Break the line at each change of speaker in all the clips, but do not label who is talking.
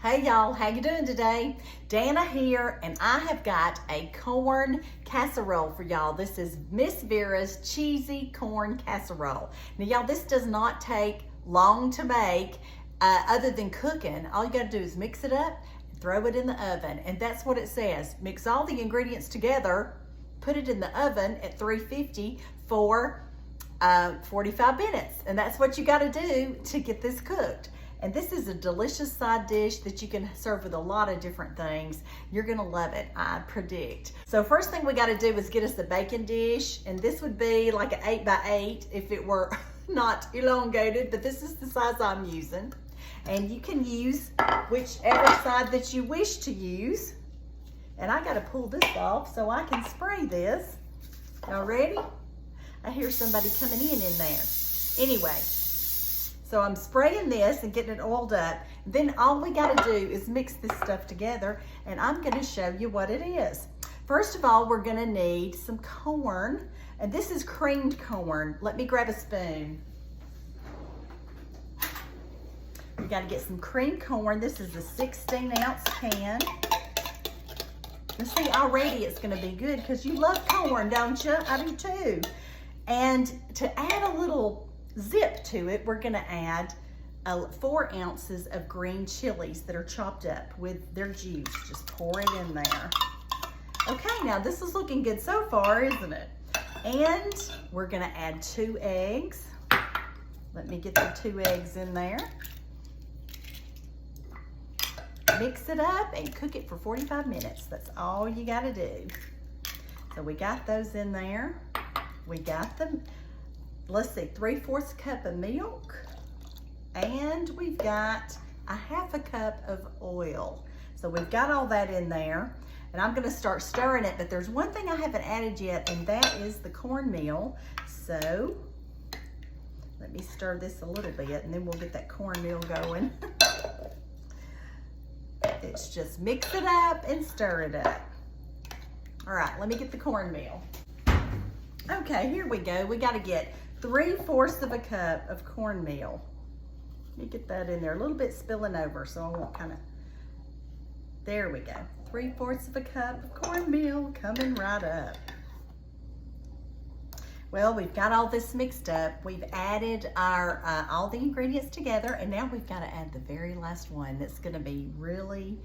Hey y'all, how you doing today? Dana here, and I have got a corn casserole for y'all. This is Miss Vera's cheesy corn casserole. Now y'all, this does not take long to make other than cooking. All you gotta do is mix it up, throw it in the oven, and that's what it says. Mix all the ingredients together, put it in the oven at 350 for 45 minutes, and that's what you gotta do to get this cooked. And this is a delicious side dish that you can serve with a lot of different things. You're gonna love it, I predict. So first thing we gotta do is get us a baking dish, and this would be like an 8x8 if it were not elongated, but this is the size I'm using. And you can use whichever side that you wish to use. And I gotta pull this off so I can spray this. Y'all ready? I hear somebody coming in there. Anyway. So I'm spraying this and getting it oiled up. Then all we gotta do is mix this stuff together, and I'm gonna show you what it is. First of all, we're gonna need some corn, and this is creamed corn. Let me grab a spoon. We gotta get some creamed corn. This is a 16-ounce can. You see, already it's gonna be good because you love corn, don't you? I do too. And to add a little zip to it, we're gonna add 4 ounces of green chilies that are chopped up with their juice. Just pour it in there. Okay, now this is looking good so far, isn't it? And we're gonna add 2 eggs. Let me get the 2 eggs in there. Mix it up and cook it for 45 minutes. That's all you gotta do. So we got those in there. We got them. Let's see, 3/4 cup of milk, and we've got a 1/2 cup of oil. So we've got all that in there, and I'm gonna start stirring it, but there's one thing I haven't added yet, and that is the cornmeal. So let me stir this a little bit, and then we'll get that cornmeal going. It's just mix it up and stir it up. All right, let me get the cornmeal. Okay, here we go. We gotta get 3/4 cup of cornmeal. Let me get that in there. A little bit spilling over, so I won't kind of, there we go. 3/4 cup of cornmeal coming right up. Well, we've got all this mixed up. We've added our all the ingredients together, and now we've got to add the very last one that's gonna be really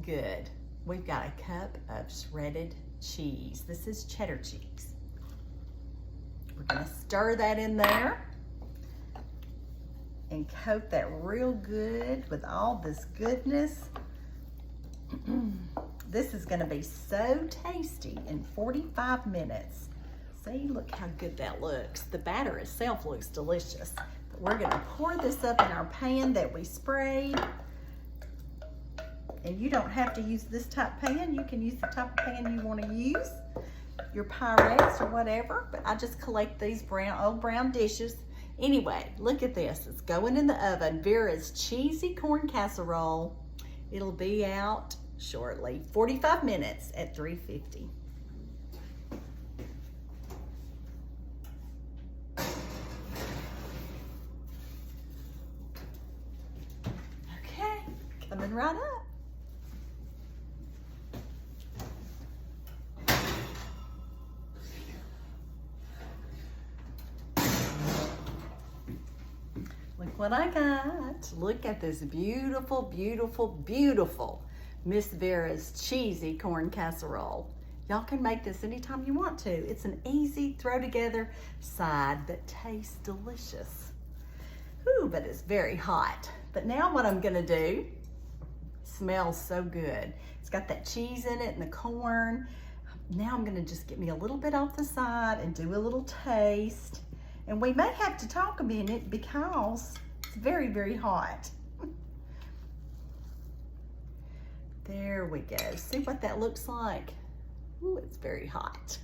good. We've got a cup of shredded cheese. This is cheddar cheese. We're gonna stir that in there and coat that real good with all this goodness. This is gonna be so tasty in 45 minutes. See, look how good that looks. The batter itself looks delicious. But we're gonna pour this up in our pan that we sprayed. And you don't have to use this type pan. You can use the type of pan you wanna use. Your Pyrex or whatever, but I just collect these old brown dishes. Anyway, look at this. It's going in the oven. Vera's cheesy corn casserole. It'll be out shortly. 45 minutes at 350. Okay, coming right up. Look what I got. Look at this beautiful, beautiful, beautiful Miss Vera's cheesy corn casserole. Y'all can make this anytime you want to. It's an easy throw together side that tastes delicious. Ooh, but it's very hot. But now what I'm gonna do, smells so good. It's got that cheese in it and the corn. Now I'm gonna just get me a little bit off the side and do a little taste. And we may have to talk a minute because it's very, very hot. There we go. See what that looks like? Ooh, it's very hot.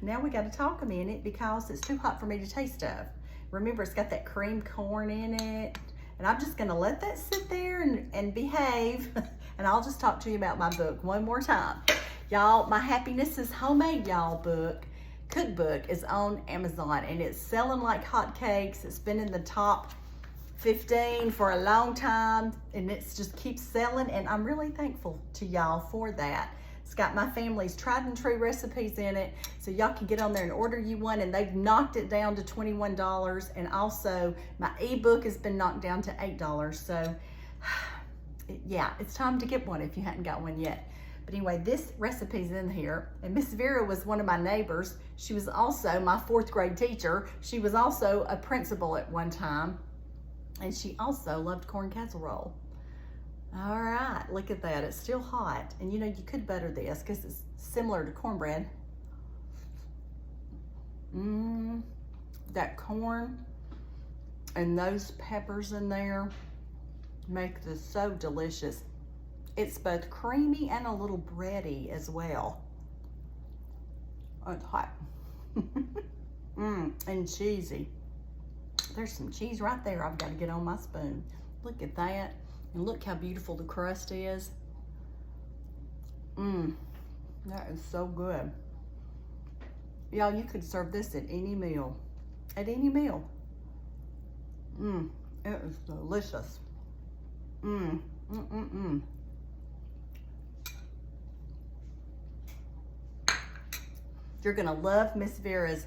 Now we got to talk a minute because it's too hot for me to taste of. Remember, it's got that creamed corn in it. And I'm just going to let that sit there and behave. And I'll just talk to you about my book one more time. Y'all, my Happiness is Homemade, y'all cookbook is on Amazon, and it's selling like hotcakes. It's been in the top $15 for a long time, and it's just keeps selling, and I'm really thankful to y'all for that. It's got my family's tried and true recipes in it, so y'all can get on there and order you one, and they've knocked it down to $21, and also my ebook has been knocked down to $8, so yeah, it's time to get one if you hadn't got one yet. But anyway, this recipe's in here, and Miss Vera was one of my neighbors. She was also my 4th grade teacher. She was also a principal at one time, and she also loved corn casserole. All right, look at that, it's still hot. And you know, you could butter this because it's similar to cornbread. That corn and those peppers in there make this so delicious. It's both creamy and a little bready as well. Oh, it's hot. And cheesy. There's some cheese right there. I've got to get on my spoon. Look at that. And look how beautiful the crust is. That is so good. Y'all, you could serve this at any meal. At any meal. It is delicious. You're gonna love Miss Vera's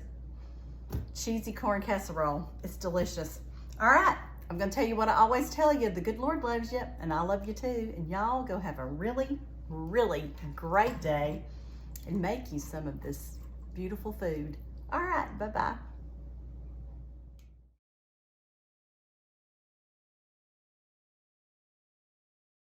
cheesy corn casserole. It's delicious. All right, I'm gonna tell you what I always tell you. The good Lord loves you, and I love you too. And y'all go have a really, really great day and make you some of this beautiful food. All right, bye-bye.